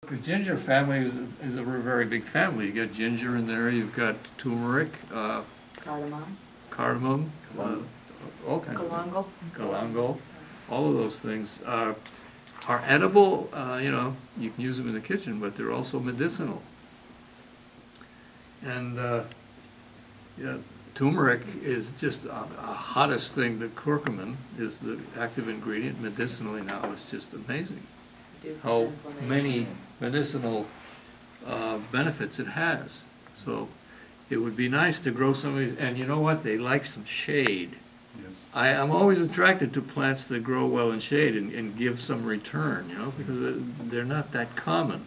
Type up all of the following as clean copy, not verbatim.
The ginger family is a very big family. You got ginger in there, you've got turmeric, cardamom, all kinds of galangal, all of those things are edible. You know, you can use them in the kitchen, but they're also medicinal. And yeah, turmeric is just a hottest thing. The curcumin is the active ingredient medicinally now. It's just amazing how many medicinal benefits it has. So it would be nice to grow some of these, and you know what, they like some shade. Yes. I'm always attracted to plants that grow well in shade and give some return, you know, because they're not that common.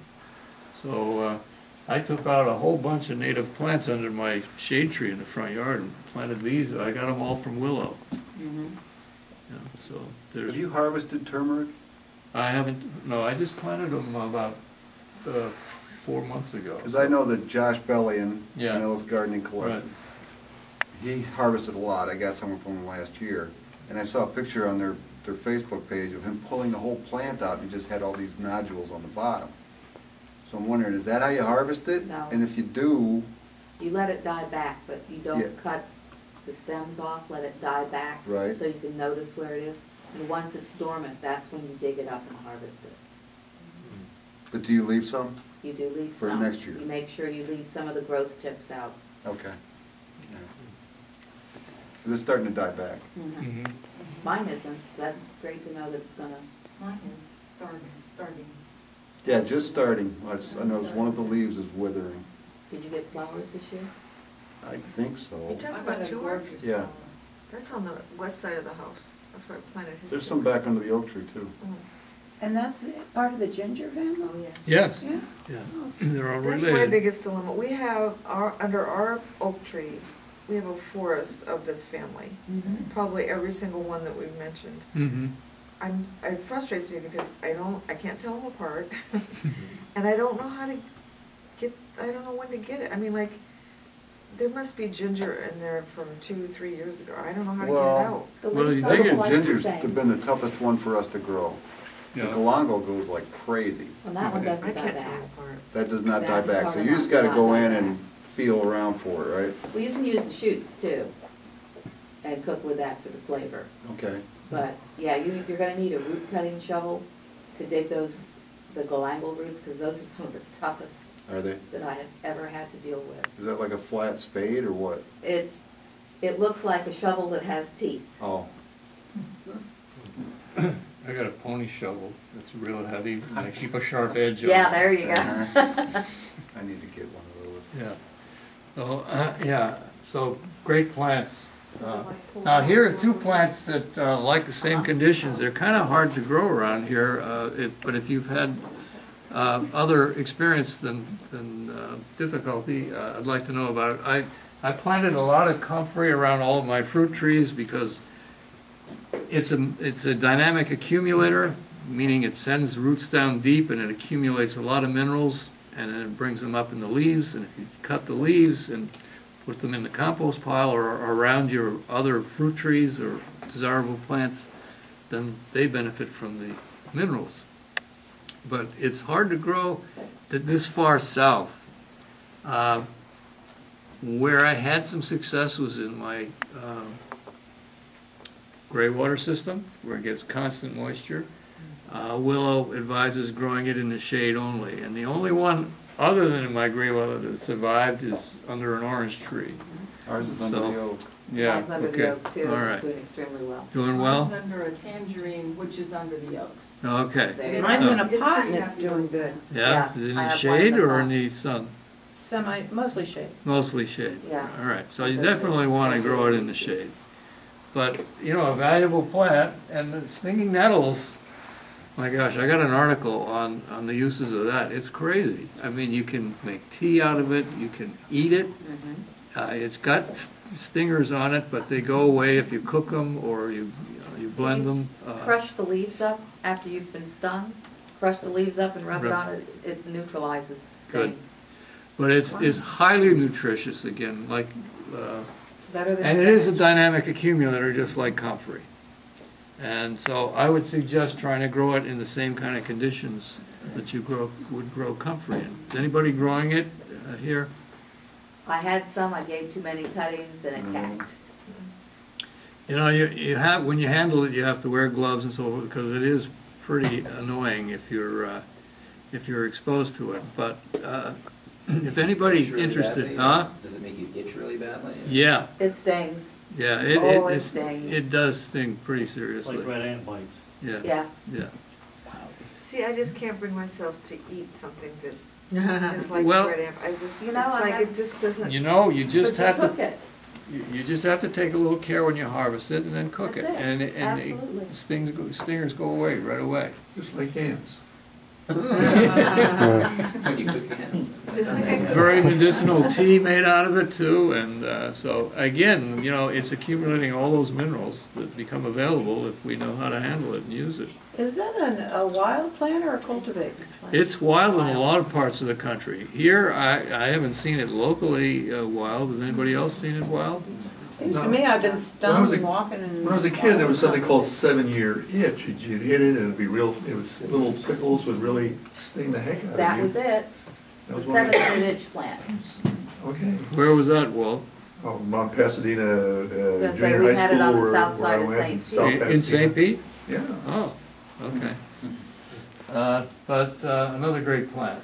So I took out a whole bunch of native plants under my shade tree in the front yard and planted these. I got them all from willow. Mm-hmm. Yeah, so have you harvested turmeric? I haven't, no, I just planted them about 4 months ago. Because I know that Josh Bellion, Nettles Gardening Collection, he harvested a lot. I got some from him last year. And I saw a picture on their Facebook page of him pulling the whole plant out and he just had all these nodules on the bottom. So I'm wondering, is that how you harvest it? No. And if you do... You let it die back, but you don't cut the stems off, let it die back. Right. So you can notice where it is. And once it's dormant, that's when you dig it up and harvest it. But do you leave some? You do leave for some. Next year? You make sure you leave some of the growth tips out. Okay. Yeah. It's starting to die back. Mm-hmm. Mm-hmm. Mine isn't. That's great to know that it's gonna. Mine is starting. Yeah, just starting. I noticed one of the leaves is withering. Did you get flowers this year? I think so. You talking about turmeric? Yeah. That's on the west side of the house. That's where I planted his. There's some back under the oak tree too. And that's part of the ginger family? Oh, yes. Yes. Yeah. Yeah. They're all That's related. my biggest dilemma. We have under our oak tree, we have a forest of this family. Mm-hmm. Probably every single one that we've mentioned. Mm-hmm. It frustrates me because I can't tell them apart, and I don't know how to I don't know when to get it. I mean, like, there must be ginger in there from 2-3 years ago. I don't know how to get it out. The Well, leaves you are dig it. like the Ginger's same. been the toughest one for us to grow. Yeah. The galangal goes like crazy. Well, that one I doesn't die can't tell back. them apart. That does not die That back, so you just gotta go in and feel around for it, right? Well, you can use the shoots too, and cook with that for the flavor. Okay. But, yeah, you're gonna need a root cutting shovel to dig the galangal roots, because those are some of the toughest Are they? that I have ever had to deal with. Is that like a flat spade or what? It looks like a shovel that has teeth. Oh. I got a pony shovel. It's real heavy. And I keep a sharp edge on it. Yeah, there you go. I need to get one of those. Yeah. So, yeah, so great plants. Now here are two plants that like the same conditions. They're kind of hard to grow around here, but if you've had other experience than difficulty, I'd like to know about it. I planted a lot of comfrey around all of my fruit trees because it's a dynamic accumulator, meaning it sends roots down deep and it accumulates a lot of minerals and then it brings them up in the leaves. And if you cut the leaves and put them in the compost pile or around your other fruit trees or desirable plants, then they benefit from the minerals. But it's hard to grow this far south. Where I had some success was in my gray water system, where it gets constant moisture. Willow advises growing it in the shade only, and the only one other than in my gray water that survived is under an orange tree. Ours is under the oak. Yeah, Mine's under okay, the oak too, all and right. it's doing extremely well. Doing well? Mine's under a tangerine, which is under the oaks. Okay. There you Mine's go. in a It's pot pretty and it's happy. doing good. Yeah, Yeah, is it in I the have one shade in the or in pot. the sun? Mostly shade. Mostly shade. Yeah. All right, so you definitely want to grow it in the shade. But, you know, a valuable plant, and the stinging nettles, my gosh, I got an article on the uses of that. It's crazy. I mean, you can make tea out of it, you can eat it. It's got stingers on it, but they go away if you cook them or you blend them. Crush the leaves up after you've been stung. Crush the leaves up and rub it on it. It neutralizes the sting. Good. But it's highly nutritious again, like, Better than and it is a spinach. dynamic accumulator just like comfrey. And so I would suggest trying to grow it in the same kind of conditions that you would grow comfrey in. Is anybody growing it here? I had some, I gave too many cuttings and it Mm-hmm. cacked. You know, you have, when you handle it, you have to wear gloves and so forth, because it is pretty annoying if you're exposed to it. But if anybody's Itch really interested, badly? Does it make you itch really badly? Yeah, It stings. yeah, It stings. it does sting pretty It's seriously. like red ant bites. Yeah, Yeah. yeah. See, I just can't bring myself to eat something that is like Well- red ant. I just, You it's know, like, I- it just doesn't. You know, you just But you have cook to, it. you just have to take a little care when you harvest it and then cook it. That's it. And Absolutely. stingers go away right away. Just like ants. When you cook your hands. It's like I cook- Very medicinal tea made out of it too, and so again, you know, it's accumulating all those minerals that become available if we know how to handle it and use it. Is that a wild plant or a cultivated plant? It's wild in a lot of parts of the country. Here, I haven't seen it locally wild. Has anybody else seen it wild? Seems to No. me I've been When I was stoned a- walking and. When I was a kid, there was something called 7-year itch. You'd hit it and it'd be real, it was, little prickles would really sting the heck out of you. That was it. That was The one of the- 700-inch plant. Okay. Where was that, Walt? Oh, Mount Pasadena say Junior we High had it on School the south where I side of went. St. South Pete. In St. Pete? Yeah. Oh, okay. But another great plant.